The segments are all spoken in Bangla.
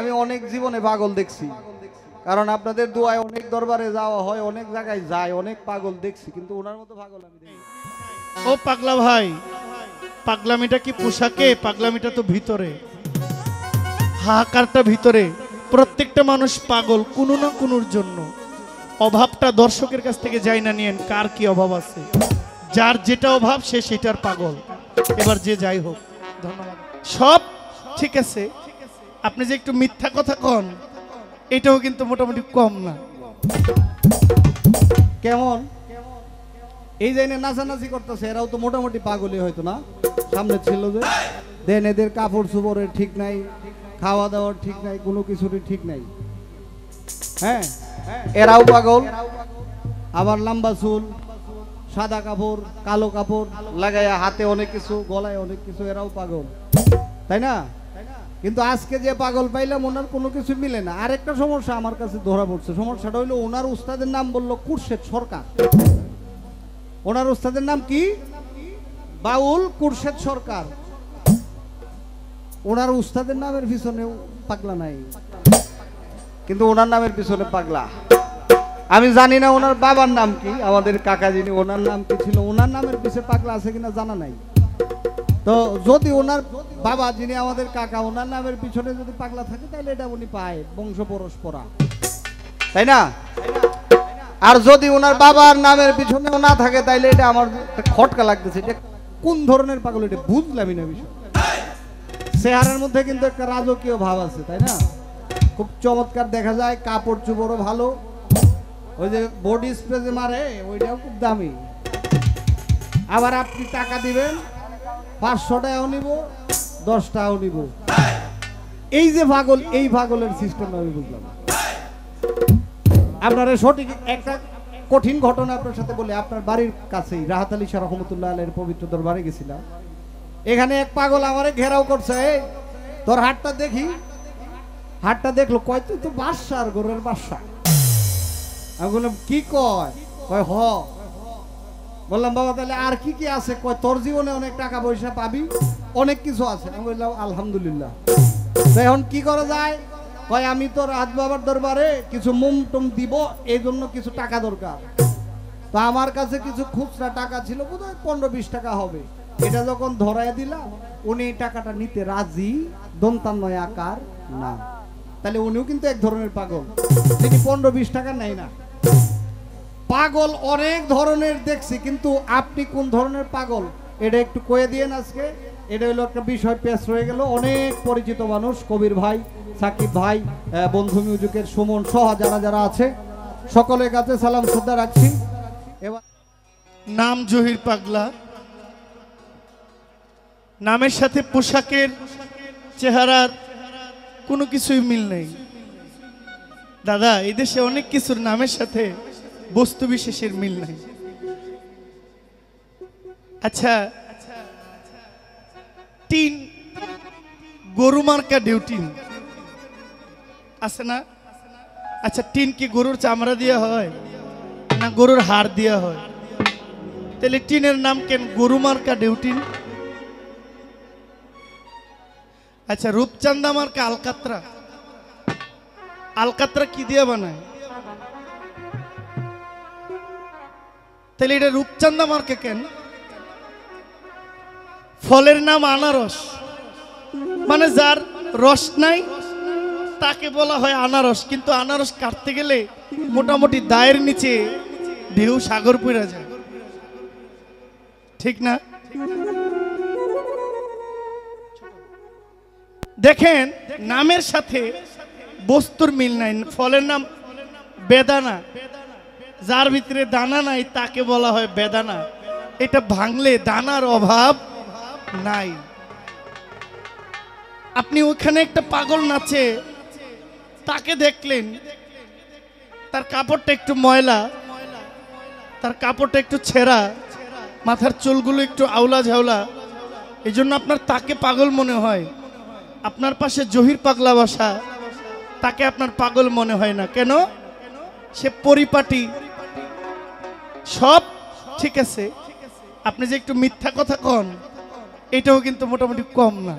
আমি অনেক জীবনে পাগল দেখছি, কারণ আপনাদের দোয়ায় অনেক দরবারে যাওয়া হয়, অনেক জায়গায় যায়, অনেক পাগল দেখছি, কিন্তু ওনার মতো পাগল আমি দেখি। ও পাগলা ভাই, পাগলামিটা কি পোশাকে? পাগলামিটা তো ভিতরে, হাহাকারটা ভিতরে। প্রত্যেকটা মানুষ পাগল কোনো না কোনোর জন্য। অভাবটা দর্শকের কাছ থেকে যাই না নিয়েন, কার কি অভাব আছে, যার যেটা অভাব সে সেটার পাগল। এবার যে যাই হোক, ধন্যবাদ। সব ঠিক আছে, আপনি যে একটু মিথ্যা কথা কন এটাও কিন্তু মোটামুটি কম না। কেমন এই যে নাচানাচি করতেছে, এরাও তো মোটামুটি পাগলই হয়তো না? সামনে ছিল যে দেন, এদের কাপড় চোপড়ের ঠিক নাই, খাওয়া দাওয়ার ঠিক নাই, কোনো কিছুরই ঠিক নাই। হ্যাঁ, এরাও পাগল। আবার লম্বা চুল, সাদা কাপড়, কালো কাপড় লাগাইয়া, হাতে অনেক কিছু, গলায় অনেক কিছু, এরাও পাগল, তাই না? কিন্তু আজকে যে পাগল পাইলাম ওনার কোনো কিছু মিলে না। আরেকটা সমস্যা আমার কাছে ধরা পড়ছে, সমস্যাটা হইলো ওনার উস্তাদের নাম বললো কুরশেদ সরকার। ওনার উস্তাদের নাম কি? বাউল কুরশেদ সরকার। ওনার উস্তাদের নামের পিছনে পাগলা নাই, কিন্তু ওনার নামের পিছনে পাগলা। আমি জানি না ওনার বাবার নাম কি, আমাদের কাকা যিনি, ওনার নাম কি ছিল, ওনার নামের পিছনে পাগলা আছে কিনা জানা নাই। তো যদি ওনার বাবা যিনি আমাদের কাকা, ওনার নামের পিছনে যদি পাগলা থাকে তাহলে এটা উনি পায় বংশ পরস্পরা, তাই না? আর যদি ওনার বাবার নামের পিছনেও না থাকে তাইলে এটা আমার খটকা লাগতেছে। এটা কোন ধরনের পাগল এটা বুঝলামই না বিষয়। চেহারার মধ্যে কিন্তু একটা রাজকীয় ভাব আছে, তাই না? খুব চমৎকার দেখা যায়, কাপড় চোপড়ও ভালো, ওই যে বডি স্প্রে যে মারে ওইটাও খুব দামি। আবার আপনি টাকা দিবেন, 500 টাকাও নিব, 10 টাকাও নিব। এই যে পাগল, এই পাগলের সিস্টেম আমি বুঝলাম। আপনারা সঠিক একটা কঠিন ঘটনা আপনার সাথে বলে, আপনার বাড়ির কাছেই রাহাত আলী শাহ রহমতুল্লাহ আলাইহির পবিত্র দরবারে গেছিলাম। এখানে এক পাগল আমারে ঘেরাও করছে, তোর হাতটা দেখি। হাতটা দেখলো, কয় তুই তো বাদশার ঘরের বাদশা। আমি বললাম কি কয়? কয় হ। বললাম বাবা তাহলে আর কি কি আছে? কয় তোর জীবনে অনেক টাকা পয়সা পাবি, অনেক কিছু আছে। আমি বললাম আলহামদুলিল্লাহ। এখন কি করা যায়? কয় আমি তোর রাত বাবার দরবারে কিছু মুম টুম দিব, এই জন্য কিছু টাকা দরকার। তো আমার কাছে কিছু খুচরা টাকা ছিল, বোধহয় 15-20 টাকা হবে। এটা যখন ধরায় দিলাম, উনি এই টাকাটা নিতে রাজি, দন্তান্নয় আকার না। তাহলে উনিও কিন্তু এক ধরনের পাগল, তিনি 15-20 টাকা নেয় না। পাগল অনেক ধরনের দেখছি, কিন্তু আপনি কোন ধরনের পাগল এটা একটু কয়ে দিয়েন আজকে। এটা হলো একটা বিষয়, পেশ রয়ে গেল। অনেক পরিচিত মানুষ, কবির ভাই, সাকিব ভাই, বন্ধু মিউজিকের সুমন সহ যারা যারা আছে সকলের কাছে সালাম শ্রদ্ধা রাখছি। এবার নাম জহির পাগলা, নামের সাথে পোশাকের, চেহারার কোনো কিছুই মিল নেই। দাদা, এই দেশে অনেক কিছুর নামের সাথে বস্তু বিশেষের মিল নাই। আচ্ছা, টিন, গরু মার্কা ডিউটিন আছে না? আচ্ছা, টিন কি গরুর চামড়া দিয়ে হয় না গরুর হাড় দিয়ে হয়? তাহলে টিনের নাম কেন গরু মার্কা ডিউটিন? আচ্ছা, রূপচান্দা মার্কা আলকাত্রা, আলকাত্রা কি দিয়ে বানায়? তাহলে এটা রূপচান্দা মার্কা কেন? ফলের নাম আনারস, মানে যার রস নাই তাকে বলা হয় আনারস। কিন্তু আনারস কাটতে গেলে মোটামুটি দায়ের নিচে ঢেউ সাগর পড়ে যায়, ঠিক না? দেখেন, নামের সাথে বস্তুর মিল নাই। ফলের নাম বেদানা, যার ভিতরে দানা নাই তাকে বলা হয় বেদানা। এটা ভাঙলে দানার অভাব নাই। আপনি ওখানে একটা পাগল নাচে, তাকে দেখলেন, তার কাপড়টা একটু ময়লা, তার কাপড়টা একটু ছেঁড়া, মাথার চুলগুলো একটু আউলা ঝাউলা, এই জন্য আপনার তাকে পাগল মনে হয়। আপনার পাশে জহির পাগলা বসা, তাকে আপনার পাগল মনে হয় না কেন? সে পরিপাটি, সব ঠিক আছে। আপনি যে একটু মিথ্যা কথা কন এটাও কিন্তু মোটামুটি কম না।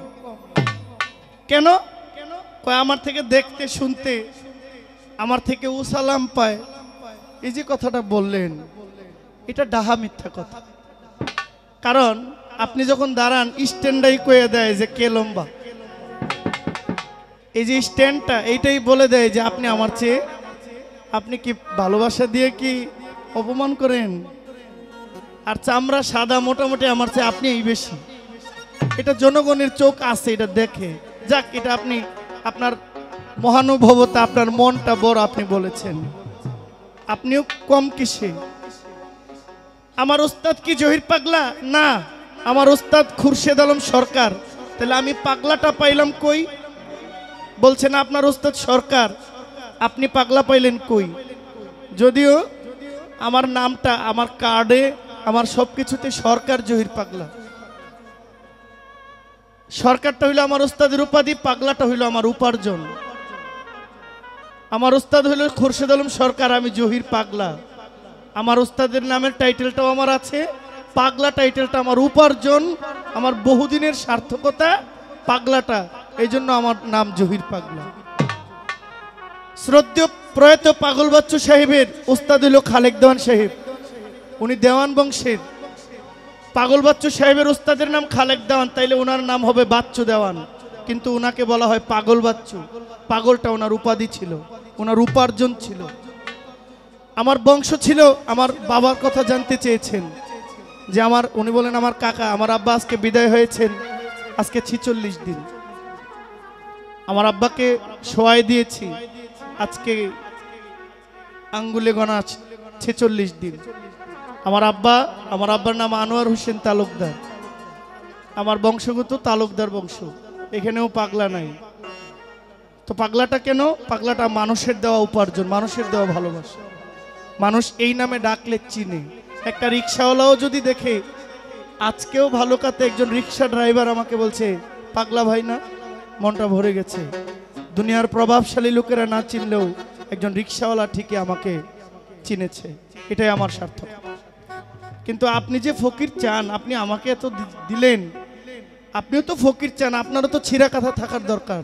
কেন? কয় আমার থেকে দেখতে শুনতে আমার থেকে উসালাম পায়, এই যে কথাটা বললেন এটা ডাহা মিথ্যা কথা। কারণ আপনি যখন দাঁড়ান স্ট্যান্ডাই কয়ে দেয় যে কে লম্বা, এই যে স্ট্যান্ডটা এইটাই বলে দেয় যে আপনি আমার চেয়ে, আপনি কি ভালোবাসা দিয়ে কি অপমান করেন? আর চামড়া সাদা মোটামুটি আমার চেয়ে আপনি এই বেশি, এটা জনগণের চোখ আছে, এটা দেখে। যাক, এটা আপনি আপনার মহানুভবতা, আপনার মনটা বড়, আপনি বলেছেন। আপনিও কম কিসে? আমার ওস্তাদ কি জহির পাগলা? না, আমার ওস্তাদ খুরশেদ আলম সরকার। তাহলে আমি পাগলাটা পাইলাম কই? বলছেন আপনার ওস্তাদ সরকার, আপনি পাগলা পাইলেন কই? যদিও আমার নামটা আমার কার্ডে, আমার সবকিছুতে সরকার জহির পাগলা। সরকারটা হইল আমার ওস্তাদের উপাধি, পাগলাটা হইল আমার উপার্জন। আমার ওস্তাদ হইল খুরশেদ আলম সরকার, আমি জহির পাগলা। আমার ওস্তাদের নামের টাইটেলটাও আমার আছে, পাগলা টাইটেলটা আমার উপার্জন, আমার বহুদিনের সার্থকতা পাগলাটা, এই জন্য আমার নাম জহির পাগলা। শ্রদ্ধেয় প্রয়াত পাগল বাচ্চু সাহেবের ওস্তাদ হইল খালেক দেওয়ান সাহেব, উনি দেওয়ান বংশের। পাগল বাচ্চু সাহেবের ওস্তাদের নাম খালেক দেওয়ান, তাইলে ওনার নাম হবে বাচ্চু দেওয়ান, কিন্তু ওনাকে বলা হয় পাগল বাচ্চু। পাগলটা ওনার উপাধি ছিল, ওনার উপার্জন ছিল। আমার বংশ ছিল, আমার বাবার কথা জানতে চেয়েছেন যে আমার, উনি বলেন আমার কাকা, আমার আব্বা আজকে বিদায় হয়েছেন, আজকে 46 দিন। আমার আব্বাকে শোয়াই দিয়েছি, আজকে আঙ্গুলে গণা 46 দিন। আমার আব্বার নাম আনোয়ার হোসেন তালুকদার, আমার বংশগত তালুকদার বংশ, এখানেও পাগলা নাই। তো পাগলাটা কেন? পাগলাটা মানুষের দেওয়া উপার্জন, মানুষের দেওয়া ভালোবাসা। মানুষ এই নামে ডাকলে চিনে। একটা রিক্সাওয়ালাও যদি দেখে, আজকেও ভালুকাতে একজন রিক্সা ড্রাইভার আমাকে বলছে পাগলা ভাই না, মনটা ভরে গেছে। দুনিয়ার প্রভাবশালী লোকেরা না চিনলেও একজন রিক্সাওয়ালা ঠিকই আমাকে চিনেছে, এটাই আমার সার্থক। কিন্তু আপনি যে ফকির চান, আপনি আমাকে এত দিলেন, আপনিও তো ফকির চান, আপনারও তো ছিঁড়া কাঁথা থাকার দরকার।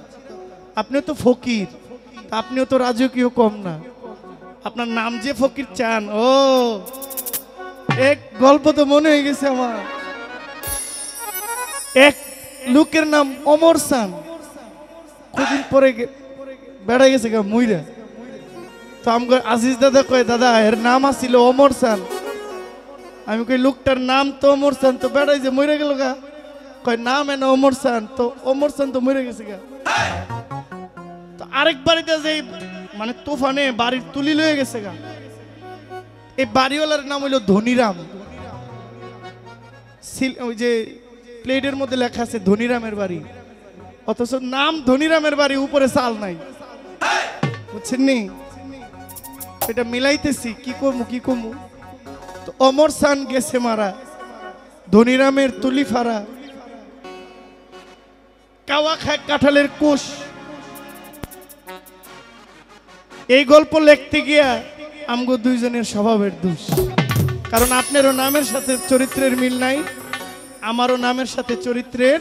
আপনিও তো ফকির, আপনিও তো রাজকীয় কম না। আপনার নাম যে ফকির চান, ও এক গল্প তো মনে হয়ে গেছে আমার। এক লোকের নাম অমর সান, কদিন পরে বেড়া গেছে গা মুইরা। তো আমার আজিজ দাদা কয়, দাদা এর নাম আসছিল অমর সান। আমি কই লোকটার নাম তো অমর সান, তো বেড়াই যে মরে গেল গা। কয় নাম এনে অমর সান, তো অমর সান তো মরে গেছে গা। তো আরেক বাড়িতে যে মানে তুফানে বাড়ির তুলি লয়ে গেছে গা। এই বাড়িওয়ালার নাম হইল ধনীরাম। ওই যে প্লেটের মধ্যে লেখা আছে ধনীরামের বাড়ি, অথচ নাম ধনীরামের বাড়ি, উপরে চাল নাই। বুঝছেন নি? এটা মিলাইতেছি, কি কমু কি কমু। তো অমর সান গেছে মারা, ধনীরামের তুলি ফারা, কাওয়া খায় কাঁঠালের কোষ। এই গল্প লিখতে গিয়া আমগো দুইজনের স্বভাবের দোষ। কারণ আপনারও নামের সাথে চরিত্রের মিল নাই, আমারও নামের সাথে চরিত্রের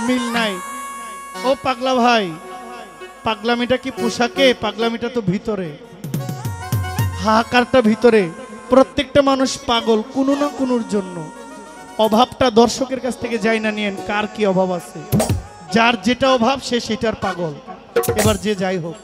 মিল নাই। ও পাগলা ভাই, পাগলামিটা কি পোশাকে? পাগলামিটা তো ভিতরে, হাহাকারটা ভিতরে। প্রত্যেকটা মানুষ পাগল কোনো না কোনোর জন্য। অভাবটা দর্শকের কাছ থেকে যাই না নিয়েন, কার কি অভাব আছে, যার যেটা অভাব সে সেটার পাগল। এবার যে যাই হোক,